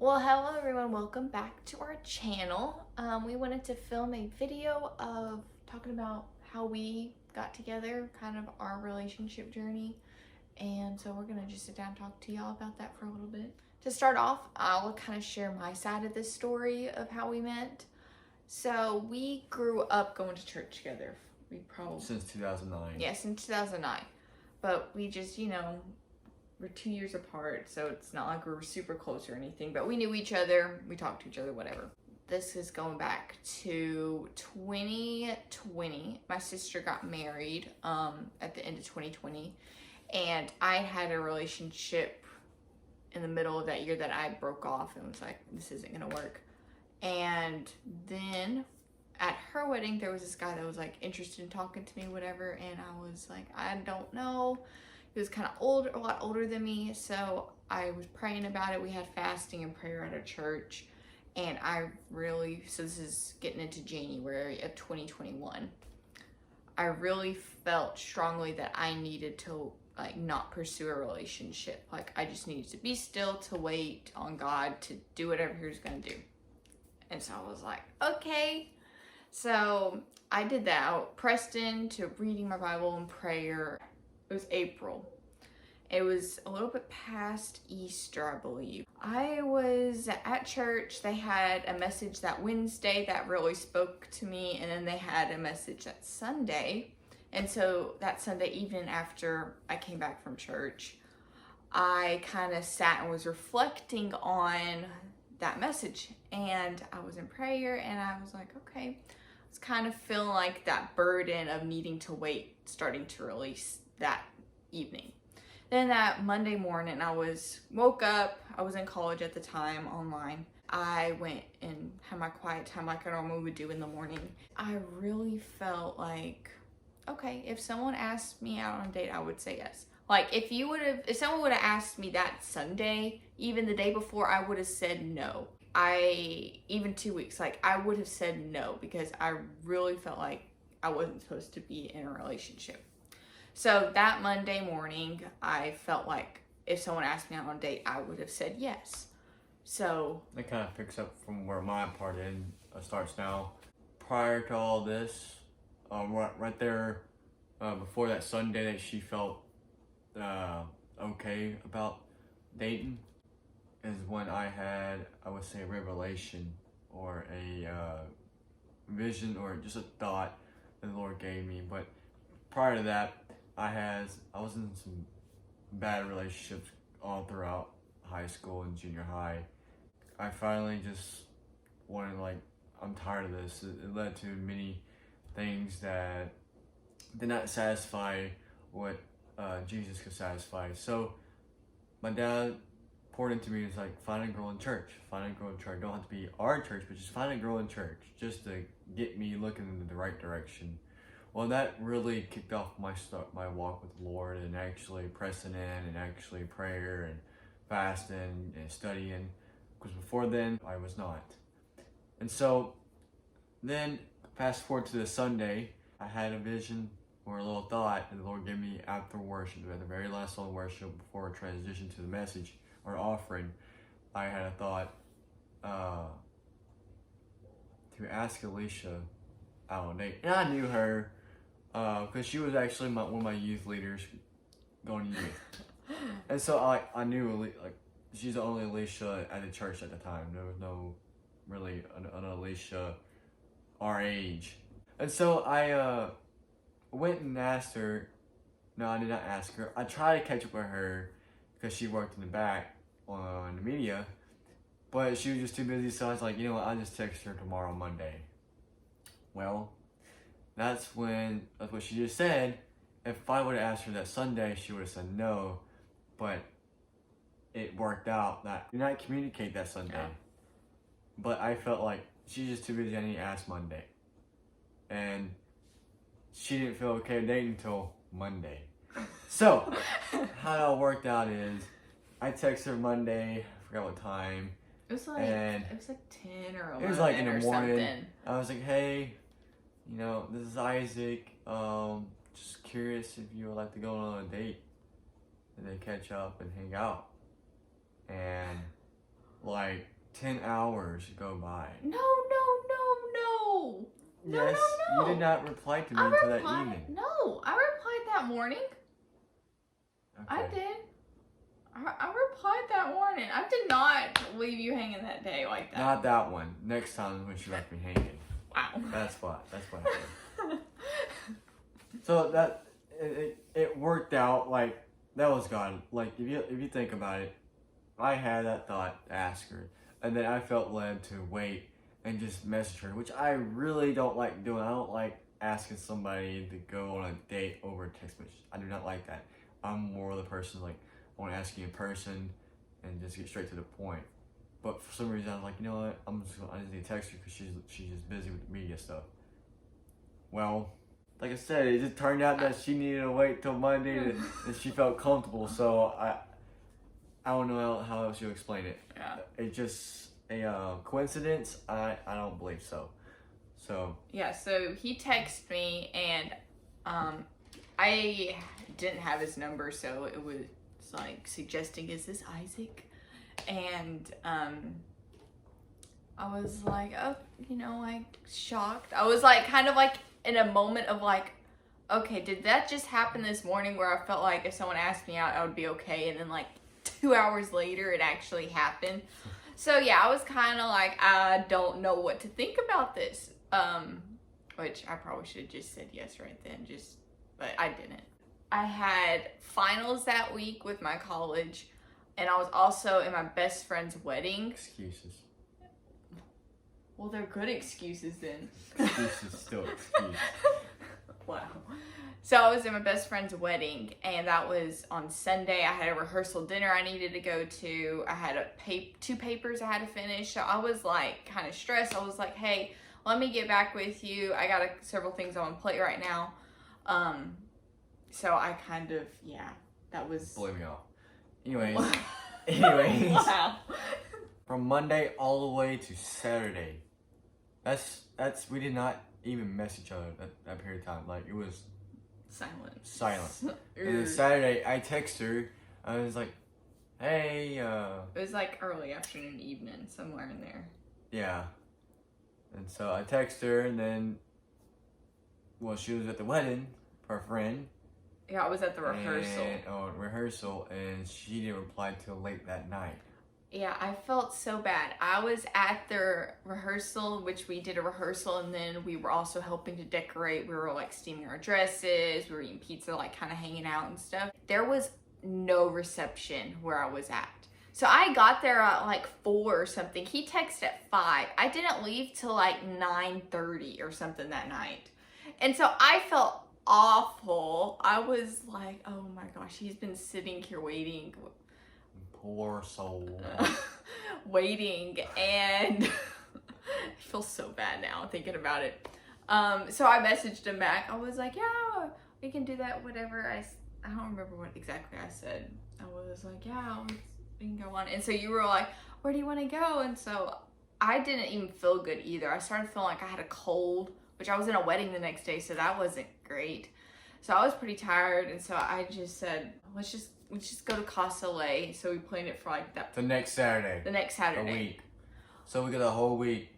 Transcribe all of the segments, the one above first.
Well, hello everyone, welcome back to our channel. We wanted to film a video of talking about how we got together, kind of our relationship journey. And so we're gonna just sit down and talk to y'all about that for a little bit. To start off, I'll kind of share my side of this story of how we met. So we grew up going to church together. We probably Since 2009. Yes, in 2009. But we just, we're 2 years apart, so it's not like we were super close or anything, but we knew each other, we talked to each other, whatever. This is going back to 2020. My sister got married at the end of 2020, and I had a relationship in the middle of that year that I broke off and was like, this isn't gonna work. And then at her wedding, there was this guy that was like interested in talking to me, whatever, and I was like, I don't know. He was kind of old, a lot older than me, so I was praying about it. We had fasting and prayer at our church, and so this is getting into January of 2021. I really felt strongly that I needed to like not pursue a relationship. Like I just needed to be still, to wait on God to do whatever he was gonna do. And so I was like, okay. So I did that. I pressed into reading my Bible and prayer. It was April. It was a little bit past Easter, I believe. I was at church. They had a message that Wednesday that really spoke to me, and then they had a message that Sunday. And so that Sunday evening after I came back from church, I kind of sat and was reflecting on that message. And I was in prayer, and I was like, okay. I was kind of feeling like that burden of needing to wait starting to release that evening. Then that Monday morning, woke up. I was in college at the time, online. I went and had my quiet time like I normally would do in the morning. I really felt like, okay, if someone asked me out on a date, I would say yes. Like if someone would have asked me that Sunday, even the day before, I would have said no. Even 2 weeks, like I would have said no because I really felt like I wasn't supposed to be in a relationship. So that Monday morning, I felt like if someone asked me out on a date, I would have said yes. So That kind of picks up from where my part starts now. Prior to all this, right there, before that Sunday that she felt okay about dating, is when I had, I would say, a revelation or a vision or just a thought that the Lord gave me. But prior to that, I was in some bad relationships all throughout high school and junior high. I finally just wanted, I'm tired of this. It led to many things that did not satisfy what Jesus could satisfy. So my dad poured into me, is like, find a girl in church. Find a girl in church. Don't have to be our church, but just find a girl in church, just to get me looking in the right direction. Well, that really kicked off my walk with the Lord, and actually pressing in, and actually prayer and fasting and studying, because before then I was not. And so then fast forward to the Sunday, I had a vision or a little thought that the Lord gave me after worship, at the very last song of worship before a transition to the message or offering. I had a thought to ask Alicia out on a date, and I knew her because she was actually one of my youth leaders going to youth. And so I knew, she's the only Alicia at the church at the time. There was no really an Alicia our age. And so I went and asked her. No, I did not ask her. I tried to catch up with her because she worked in the back on the media, but she was just too busy, so I was like, you know what, I'll just text her tomorrow, Monday. Well, that's what she just said. If I would have asked her that Sunday, she would have said no, but it worked out that we did not communicate that Sunday. Yeah. But I felt like she's just too busy, I need to ask Monday. And she didn't feel okay dating until Monday. So, how it all worked out is, I texted her Monday, I forgot what time. It was like 10 or 11. It was like in the morning. Something. I was like, hey, this is Isaac. Just curious if you would like to go on a date and then catch up and hang out. And like 10 hours go by. No. Yes, No. you did not reply to me until that evening. No, I replied that morning. Okay. I did. I replied that morning. I did not leave you hanging that day like that. Not that one. Next time when she left me hanging. Wow. That's what happened. So that it worked out. Like, that was God. Like, if you think about it, I had that thought to ask her, and then I felt led to wait and just message her, which I really don't like doing. I don't like asking somebody to go on a date over text message. I do not like that. I'm more the person like, I want to ask you in person and just get straight to the point. But for some reason, I was like, you know what? I just need to text her because she's just busy with media stuff. Well, like I said, it just turned out that she needed to wait till Monday and she felt comfortable. So I don't know how else you explain it. Yeah. It's just a coincidence. I don't believe so. So Yeah, so he texted me and I didn't have his number, so it was like suggesting, is this Isaac? And I was like, oh, like shocked. I was like kind of like in a moment of like, okay, did that just happen this morning where I felt like if someone asked me out, I would be okay, and then like 2 hours later it actually happened. So yeah, I was kind of like, I don't know what to think about this. Which I probably should have just said yes right then, but I didn't. I had finals that week with my college, and I was also in my best friend's wedding. excuses. Well, they're good excuses then. Excuses still excuse. Wow. So I was in my best friend's wedding, and that was on Sunday. I had a rehearsal dinner I needed to go to. I had two papers I had to finish. So I was like kind of stressed. I was like, hey, let me get back with you. I got several things on my plate right now. So I kind of, that was... Blow me off. Anyways. Wow. From Monday all the way to Saturday. We did not even mess each other that period of time. Like, it was silent. And then Saturday, I text her. I was like, hey, It was like early afternoon, evening, somewhere in there. Yeah. And so I text her, and then, she was at the wedding for a friend. Yeah, I was at the rehearsal. Rehearsal, and she didn't reply till late that night. Yeah, I felt so bad. I was at the rehearsal, which we did a rehearsal, and then we were also helping to decorate. We were like steaming our dresses, we were eating pizza, like kind of hanging out and stuff. There was no reception where I was at. So I got there at like 4 or something. He texted at 5. I didn't leave till like 9:30 or something that night. And so I felt awful. I was like, oh my gosh, he's been sitting here waiting. Poor soul. Waiting, and I feel so bad now thinking about it. So I messaged him back. I was like, yeah, we can do that, whatever. I don't remember what exactly I said. I was like, yeah, we can go on. And so you were like, where do you want to go? And so I didn't even feel good either. I started feeling like I had a cold, which I was in a wedding the next day, so that wasn't great. So I was pretty tired, and so I just said, let's just go to Casa Lay. So we planned it for like that. The next Saturday. A week. So we got a whole week.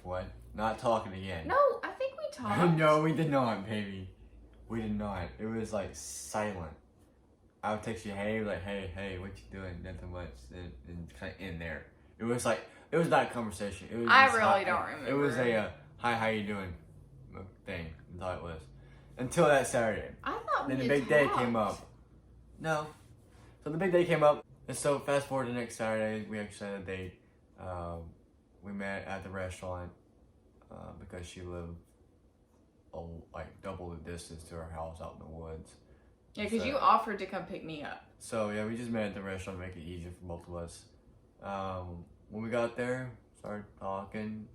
What? Not talking again. No, I think we talked. No, we did not, baby. We did not. It was like silent. I would text you, hey, what you doing? Nothing much. And kind of in there. It was not a conversation. It was I really don't remember. It was a, hi, how you doing? Thing. That's all it was. Until that Saturday. I thought then we the big day talked. came up. No. So the big day came up. And so fast forward to next Saturday, we actually had a date. We met at the restaurant because she lived like double the distance to her house out in the woods. Yeah, because you offered to come pick me up. So yeah, we just met at the restaurant to make it easier for both of us. When we got there, started talking,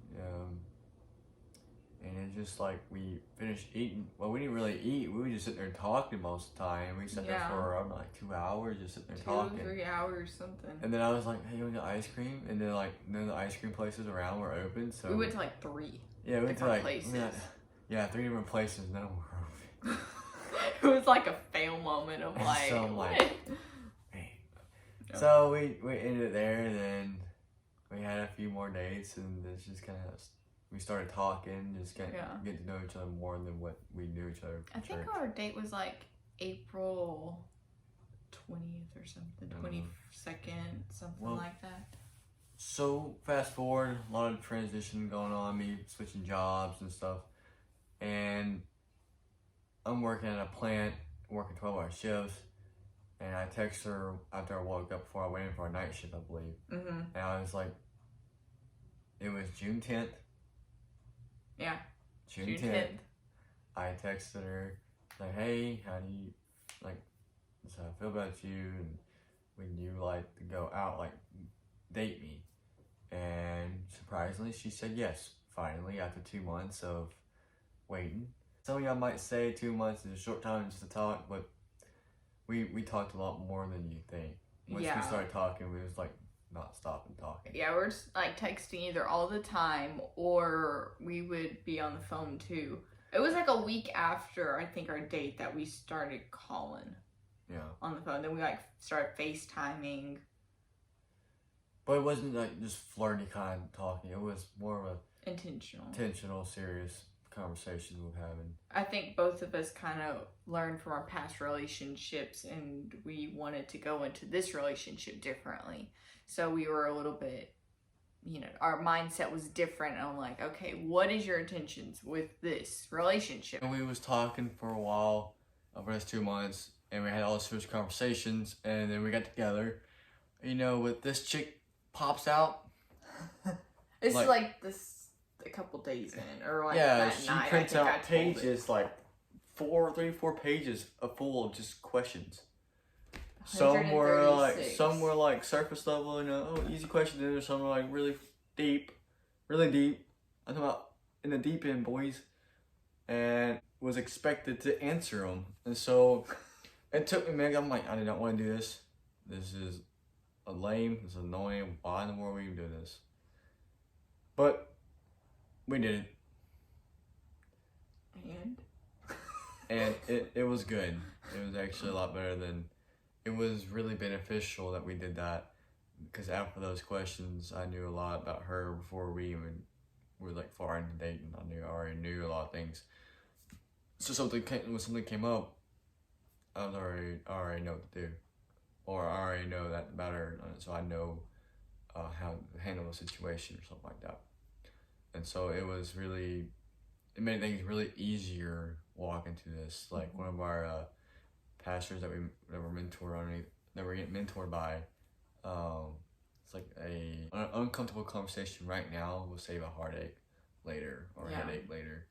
and it's just like we finished eating. Well, we didn't really eat. We were just sitting there talking most of the time. We sat there for around like 2 hours, just sitting there talking. 2 or 3 hours, something. And then I was like, "Hey, you want to get ice cream?" And then like none of the ice cream places around were open. So we went to like 3. Yeah, we went to like places. 3 different places. None of them were open. It was like a fail moment of like. So I'm like, hey. So we ended it there, and then we had a few more dates, and it's just kind of we started talking, just getting to know each other more than what we knew each other. I think our date was like April 20th or something, 22nd, something like that. So fast forward, a lot of transition going on, me switching jobs and stuff, and I'm working at a plant, working 12-hour shifts, and I text her after I woke up before I went in for a night shift, I believe, and I was like, it was June 10th. Yeah. June 10th. I texted her like, hey, how do you so I feel about you, and would you like to go out, like date me? And surprisingly, she said yes. Finally, after 2 months of waiting. Some of y'all might say 2 months is a short time just to talk, but we talked a lot more than you think. Once we started talking, we was like not stopping talking. Yeah, we're just like texting either all the time, or we would be on the phone too. It was like a week after, I think, our date that we started calling. Yeah. On the phone. Then we like started FaceTiming. But it wasn't like just flirty kind of talking. It was more of a intentional, serious conversations we're having. I think both of us kind of learned from our past relationships, and we wanted to go into this relationship differently. So we were a little bit, our mindset was different. And I'm like, okay, what is your intentions with this relationship? And we was talking for a while over those 2 months, and we had all serious conversations, and then we got together. With this chick pops out. It's like this a couple days in, or like that night. She prints out pages, like 4 pages full of just questions. Some were like surface level, easy questions, and some were like really deep. I'm talking about in the deep end, boys, and was expected to answer them, and so it took me a minute. I'm like, I did not want to do this. This is lame. This is annoying. Why in the world are we even doing this? But we did it. And it was good. It was actually a lot better than... It was really beneficial that we did that, because after those questions, I knew a lot about her before we even were like far into dating. I already knew a lot of things. So when something came up, I already know what to do, or I already know that about her, so I know how to handle a situation or something like that. And so it made things really easier walking through this. Like one of our pastors that we're getting mentored by, it's like an uncomfortable conversation right now will save a heartache later, or a headache later.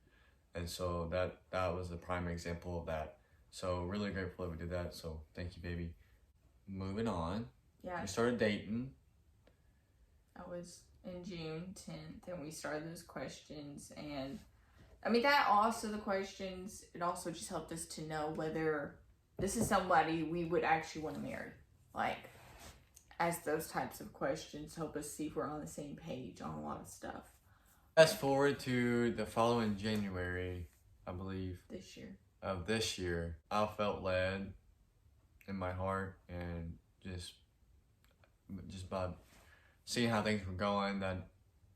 And so that was a prime example of that. So really grateful that we did that. So thank you, baby. Moving on. Yeah. We started dating. That was in June 10th, and we started those questions. And I mean, that also, the questions, it also just helped us to know whether this is somebody we would actually want to marry. Like, as those types of questions help us see if we're on the same page on a lot of stuff. Fast forward to the following January, I believe. This year, I felt led in my heart, and just by seeing how things were going, that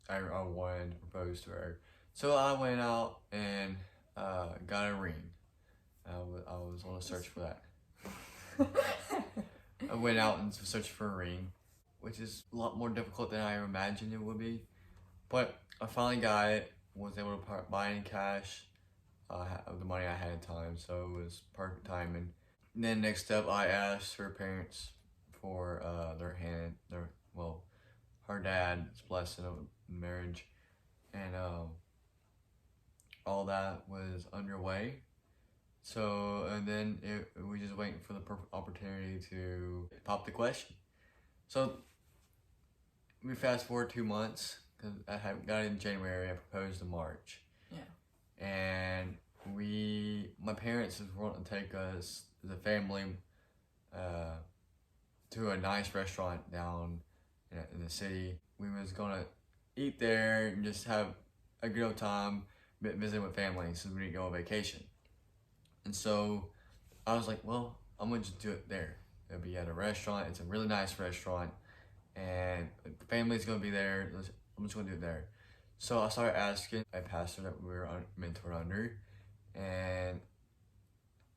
I wanted to propose to her. So I went out and got a ring. I was on a search for that. I went out and searched for a ring, which is a lot more difficult than I imagined it would be. But I finally got it, was able to buy it in cash of the money I had at the time, so it was perfect timing. And then next up, I asked her parents for her dad's blessing of marriage, and all that was underway. So, and then we just waiting for the perfect opportunity to pop the question. So we fast forward 2 months, because I got it in January, I proposed in March. Yeah. And my parents was wanting to take us as a family to a nice restaurant down in the city. We was gonna eat there and just have a good old time visiting with family, since we didn't go on vacation. And so I was like, well, I'm gonna just do it there. It'll be at a restaurant. It's a really nice restaurant, and the family's gonna be there. I'm just gonna do it there. So I started asking a pastor that we were mentored under, and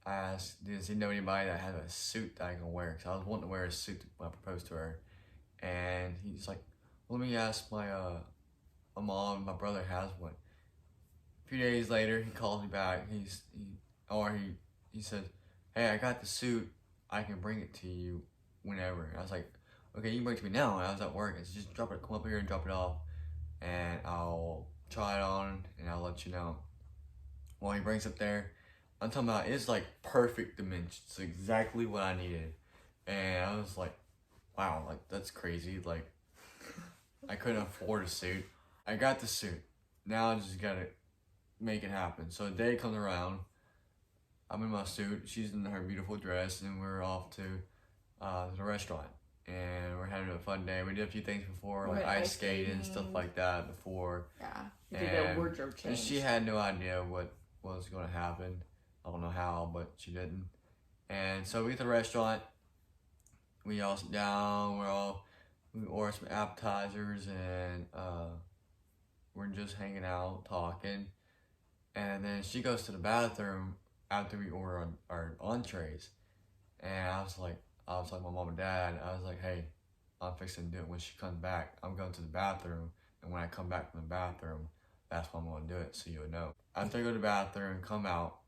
I asked, does he know anybody that had a suit that I can wear? Because I was wanting to wear a suit when I proposed to her. And he's like, let me ask my mom. My brother has one. A few days later, he calls me back. He said, hey, I got the suit. I can bring it to you whenever. And I was like, okay, you can bring it to me now. And I was at work. I said, just come up here and drop it off. And I'll try it on and I'll let you know. Well, he brings it there. I'm talking about, it's like perfect dimensions. It's exactly what I needed. And I was like, wow, like that's crazy. Like, I couldn't afford a suit. I got the suit. Now I just gotta make it happen. So the day comes around, I'm in my suit, she's in her beautiful dress, and we're off to the restaurant. And we're having a fun day. We did a few things before, like ice skating and stuff like that before. Yeah, we did a wardrobe change. And she had no idea what was going to happen. I don't know how, but she didn't. And so we get to the restaurant. We all sit down. We order some appetizers, and we're just hanging out, talking. And then she goes to the bathroom after we order our entrees. And I was like my mom and dad, I was like, hey, I'm fixing to do it when she comes back. I'm going to the bathroom, and when I come back from the bathroom, that's when I'm going to do it, so you'll know. After I go to the bathroom and come out,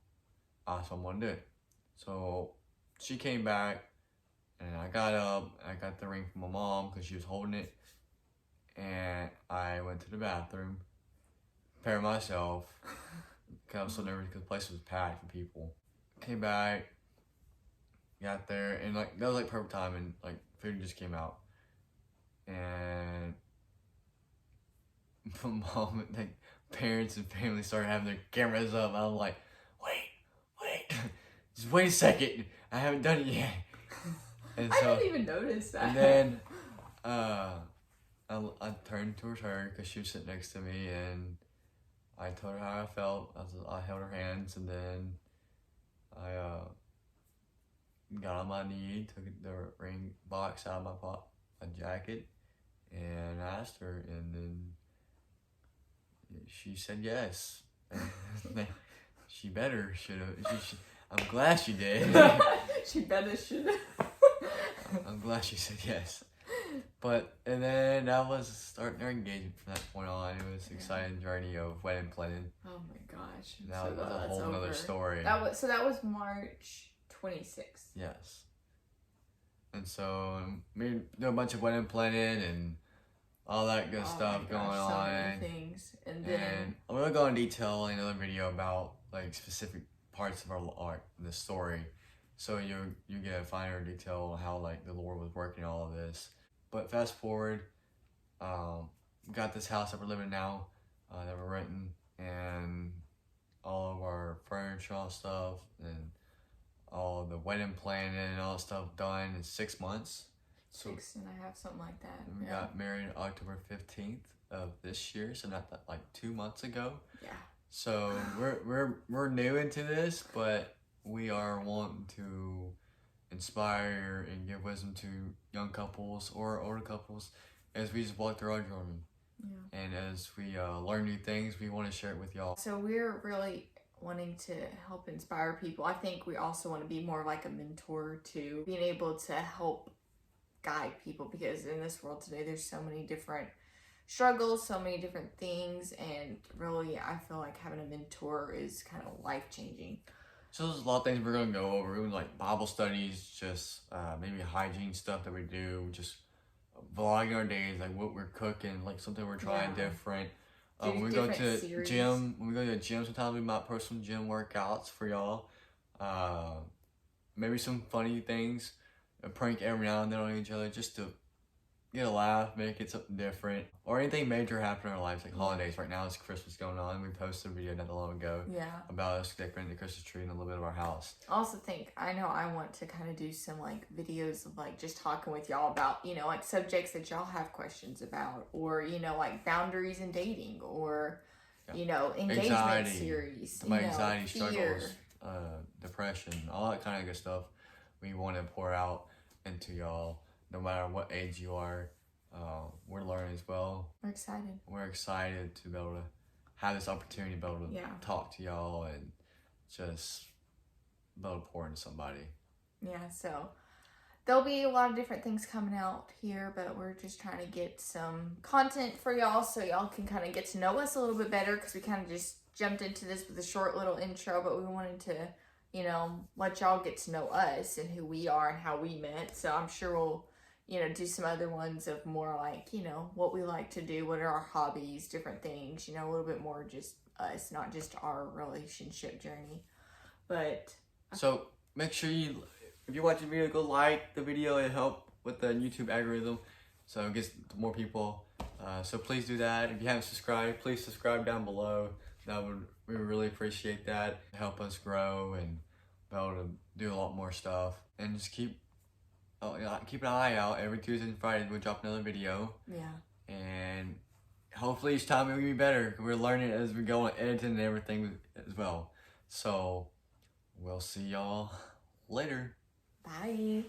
that's what I'm going to do it. So she came back, and I got up, and I got the ring from my mom because she was holding it, and I went to the bathroom, prepared myself, because I was so nervous because the place was packed with people. Came back, got there, and like that was like perfect time, and like food just came out, and my mom, like parents and family started having their cameras up. I was like, wait, just wait a second, I haven't done it yet. And I didn't even notice that. And then I turned towards her because she was sitting next to me, and I told her how I felt. I held her hands, and then I got on my knee, took the ring box out of my jacket, and asked her, and then she said yes. She better should have. I'm glad she did. She better should have. I'm glad she said yes. And then that was starting our engagement from that point on. It was an exciting journey of wedding planning. Oh my gosh. That was a whole nother story. That was March 26th. Yes. And so we do a bunch of wedding planning and all that good stuff going on. So many things. And then I'm gonna go in detail in another video about like specific parts of our art, the story. So you get a finer detail on how like the Lord was working all of this. But fast forward, we got this house that we're living in now, that we're renting, and all of our furniture, all stuff, and all the wedding planning and all that stuff done in 6 months. 6.5, something like that. We got married October 15th of this year, so not that, like 2 months ago. Yeah. So we're new into this, but we are wanting to inspire and give wisdom to young couples or older couples as we just walk through our journey. Yeah. And as we learn new things, we want to share it with y'all. So we're really wanting to help inspire people. I think we also want to be more like a mentor to being able to help guide people, because in this world today there's so many different struggles, so many different things, and really I feel like having a mentor is kind of life-changing. So there's a lot of things we're going to go over, even like Bible studies, just maybe hygiene stuff that we do, just vlogging our days, like what we're cooking, like something we're trying different. When we go to series. gym, when we go to the gym, sometimes we might post some gym workouts for y'all. Maybe some funny things, a prank every now and then on each other, just to get a laugh, make it something different, or anything major happen in our lives, like holidays. Right now, it's Christmas going on. We posted a video not that long ago about us decorating the Christmas tree and a little bit of our house. I also think, I know I want to kind of do some like videos of like just talking with y'all about, you know, like subjects that y'all have questions about, or, you know, like boundaries in dating, or, you know, engagement anxiety, series, my you know, anxiety fear. struggles, depression, all that kind of good stuff we want to pour out. into y'all, no matter what age you are. We're learning as well. We're excited. We're excited to be able to have this opportunity to be able to talk to y'all and just be able to pour into somebody. Yeah, so there'll be a lot of different things coming out here, but we're just trying to get some content for y'all so y'all can kind of get to know us a little bit better, because we kind of just jumped into this with a short little intro, but we wanted to, you know, let y'all get to know us and who we are and how we met. So I'm sure we'll, you know, do some other ones of more like, you know, what we like to do, what are our hobbies, different things, you know, a little bit more just us, not just our relationship journey. But so make sure you, if you're watching the video, go like the video. It help with the YouTube algorithm, so it gets to more people. So please do that. If you haven't subscribed, please subscribe down below. We would really appreciate that. Help us grow and be able to do a lot more stuff. And just keep an eye out. Every Tuesday and Friday we'll drop another video. yeah. And hopefully each time it will be better. We're learning as we go on editing and everything as well. So we'll see y'all later. Bye.